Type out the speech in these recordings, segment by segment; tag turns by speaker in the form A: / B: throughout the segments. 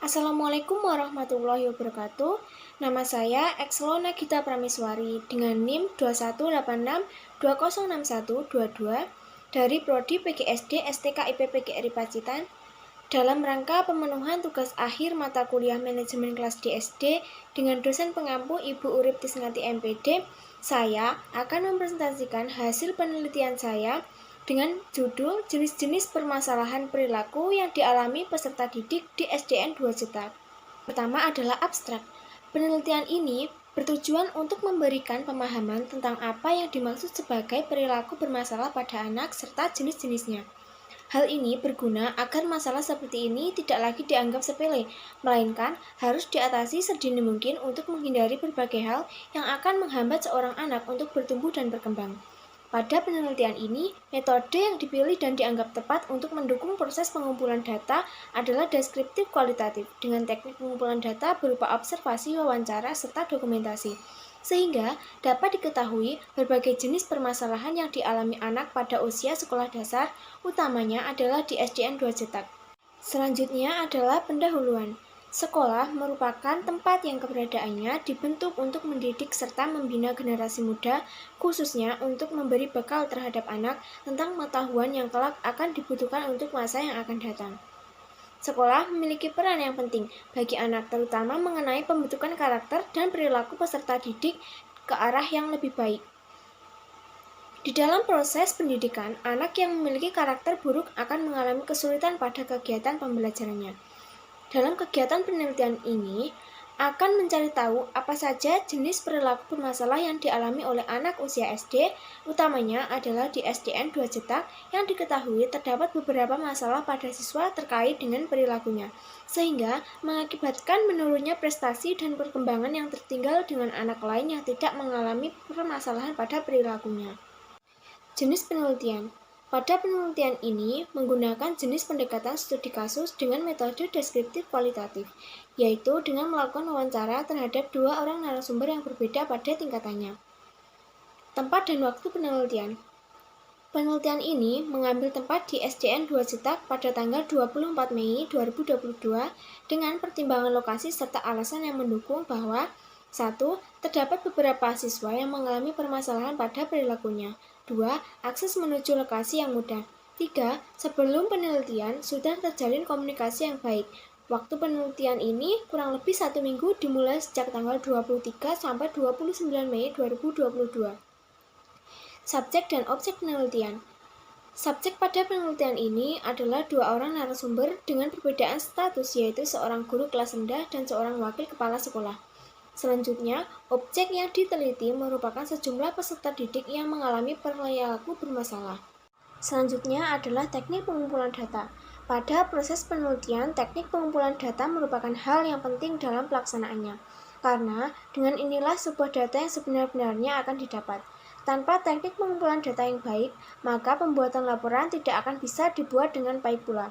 A: Assalamualaikum warahmatullahi wabarakatuh. Nama saya Exelona Gita Prameswari dengan NIM 2186206122 dari Prodi PGSD STK IP PGRI Pacitan dalam rangka pemenuhan tugas akhir mata kuliah manajemen kelas di SD dengan dosen pengampu Ibu Urip Tisngati MPD. Saya akan mempresentasikan hasil penelitian saya dengan judul jenis-jenis permasalahan perilaku yang dialami peserta didik di SDN 2 Cetak. Pertama adalah abstrak. Penelitian ini bertujuan untuk memberikan pemahaman tentang apa yang dimaksud sebagai perilaku bermasalah pada anak serta jenis-jenisnya. Hal ini berguna agar masalah seperti ini tidak lagi dianggap sepele, melainkan harus diatasi sedini mungkin untuk menghindari berbagai hal yang akan menghambat seorang anak untuk bertumbuh dan berkembang. Pada penelitian ini, metode yang dipilih dan dianggap tepat untuk mendukung proses pengumpulan data adalah deskriptif kualitatif dengan teknik pengumpulan data berupa observasi, wawancara, serta dokumentasi, sehingga dapat diketahui berbagai jenis permasalahan yang dialami anak pada usia sekolah dasar, utamanya adalah di SDN 2 Cetak. Selanjutnya adalah pendahuluan. Sekolah merupakan tempat yang keberadaannya dibentuk untuk mendidik serta membina generasi muda, khususnya untuk memberi bekal terhadap anak tentang pengetahuan yang kelak akan dibutuhkan untuk masa yang akan datang. Sekolah memiliki peran yang penting bagi anak, terutama mengenai pembentukan karakter dan perilaku peserta didik ke arah yang lebih baik. Di dalam proses pendidikan, anak yang memiliki karakter buruk akan mengalami kesulitan pada kegiatan pembelajarannya. Dalam kegiatan penelitian ini, akan mencari tahu apa saja jenis perilaku bermasalah yang dialami oleh anak usia SD, utamanya adalah di SDN 2 Cetak yang diketahui terdapat beberapa masalah pada siswa terkait dengan perilakunya, sehingga mengakibatkan menurunnya prestasi dan perkembangan yang tertinggal dengan anak lain yang tidak mengalami permasalahan pada perilakunya. Jenis penelitian. Pada penelitian ini menggunakan jenis pendekatan studi kasus dengan metode deskriptif kualitatif, yaitu dengan melakukan wawancara terhadap 2 orang narasumber yang berbeda pada tingkatannya. Tempat dan waktu penelitian. Penelitian ini mengambil tempat di SDN 2 Cetak pada tanggal 24 Mei 2022 dengan pertimbangan lokasi serta alasan yang mendukung bahwa 1. Terdapat beberapa siswa yang mengalami permasalahan pada perilakunya. 2. Akses menuju lokasi yang mudah. 3. Sebelum penelitian sudah terjalin komunikasi yang baik. Waktu penelitian ini kurang lebih 1 minggu dimulai sejak tanggal 23 sampai 29 Mei 2022. Subjek dan objek penelitian. Subjek pada penelitian ini adalah 2 orang narasumber dengan perbedaan status, yaitu seorang guru kelas rendah dan seorang wakil kepala sekolah. Selanjutnya, objek yang diteliti merupakan sejumlah peserta didik yang mengalami perilaku bermasalah. Selanjutnya adalah teknik pengumpulan data. Pada proses penelitian, teknik pengumpulan data merupakan hal yang penting dalam pelaksanaannya, karena dengan inilah sebuah data yang sebenar-benarnya akan didapat. Tanpa teknik pengumpulan data yang baik, maka pembuatan laporan tidak akan bisa dibuat dengan baik pula.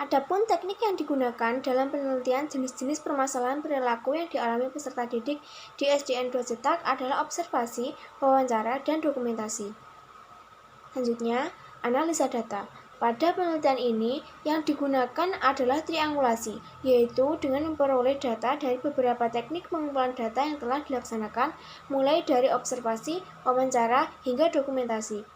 A: Adapun teknik yang digunakan dalam penelitian jenis-jenis permasalahan perilaku yang dialami peserta didik di SDN 2 Cetak adalah observasi, wawancara, dan dokumentasi. Selanjutnya, analisa data. Pada penelitian ini, yang digunakan adalah triangulasi, yaitu dengan memperoleh data dari beberapa teknik pengumpulan data yang telah dilaksanakan, mulai dari observasi, wawancara, hingga dokumentasi.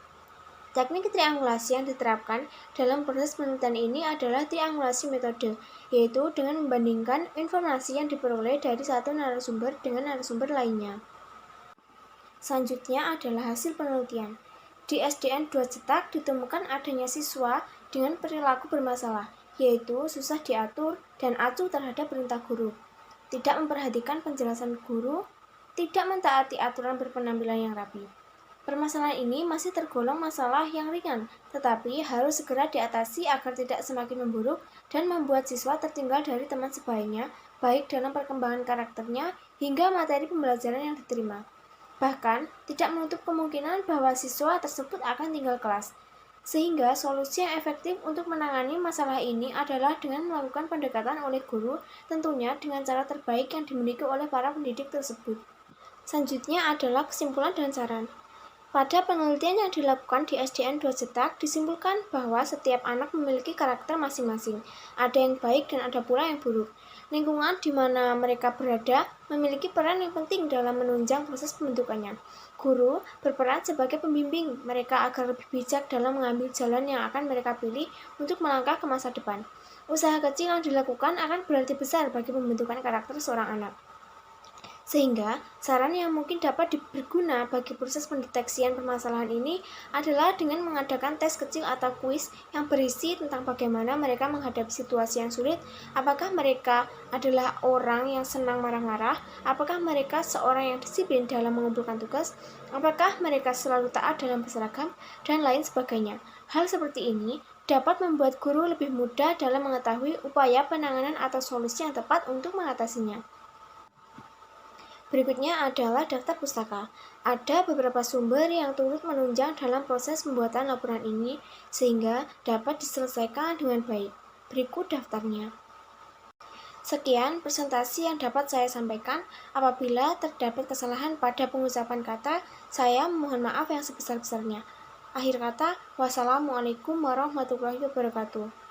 A: Teknik triangulasi yang diterapkan dalam proses penelitian ini adalah triangulasi metode, yaitu dengan membandingkan informasi yang diperoleh dari satu narasumber dengan narasumber lainnya. Selanjutnya adalah hasil penelitian. Di SDN 2 Cetak ditemukan adanya siswa dengan perilaku bermasalah, yaitu susah diatur dan acuh terhadap perintah guru, tidak memperhatikan penjelasan guru, tidak mentaati aturan berpenampilan yang rapi. Permasalahan ini masih tergolong masalah yang ringan, tetapi harus segera diatasi agar tidak semakin memburuk dan membuat siswa tertinggal dari teman sebayanya, baik dalam perkembangan karakternya hingga materi pembelajaran yang diterima. Bahkan, tidak menutup kemungkinan bahwa siswa tersebut akan tinggal kelas. Sehingga solusi yang efektif untuk menangani masalah ini adalah dengan melakukan pendekatan oleh guru, tentunya dengan cara terbaik yang dimiliki oleh para pendidik tersebut. Selanjutnya adalah kesimpulan dan saran. Pada penelitian yang dilakukan di SDN 2 Cetak, disimpulkan bahwa setiap anak memiliki karakter masing-masing. Ada yang baik dan ada pula yang buruk. Lingkungan di mana mereka berada memiliki peran yang penting dalam menunjang proses pembentukannya. Guru berperan sebagai pembimbing mereka agar lebih bijak dalam mengambil jalan yang akan mereka pilih untuk melangkah ke masa depan. Usaha kecil yang dilakukan akan berarti besar bagi pembentukan karakter seorang anak. Sehingga, saran yang mungkin dapat berguna bagi proses pendeteksian permasalahan ini adalah dengan mengadakan tes kecil atau kuis yang berisi tentang bagaimana mereka menghadapi situasi yang sulit, apakah mereka adalah orang yang senang marah-marah, apakah mereka seorang yang disiplin dalam mengumpulkan tugas, apakah mereka selalu taat dalam berseragam, dan lain sebagainya. Hal seperti ini dapat membuat guru lebih mudah dalam mengetahui upaya penanganan atau solusi yang tepat untuk mengatasinya. Berikutnya adalah daftar pustaka. Ada beberapa sumber yang turut menunjang dalam proses pembuatan laporan ini, sehingga dapat diselesaikan dengan baik. Berikut daftarnya. Sekian presentasi yang dapat saya sampaikan. Apabila terdapat kesalahan pada pengucapan kata, saya mohon maaf yang sebesar-besarnya. Akhir kata, wassalamualaikum warahmatullahi wabarakatuh.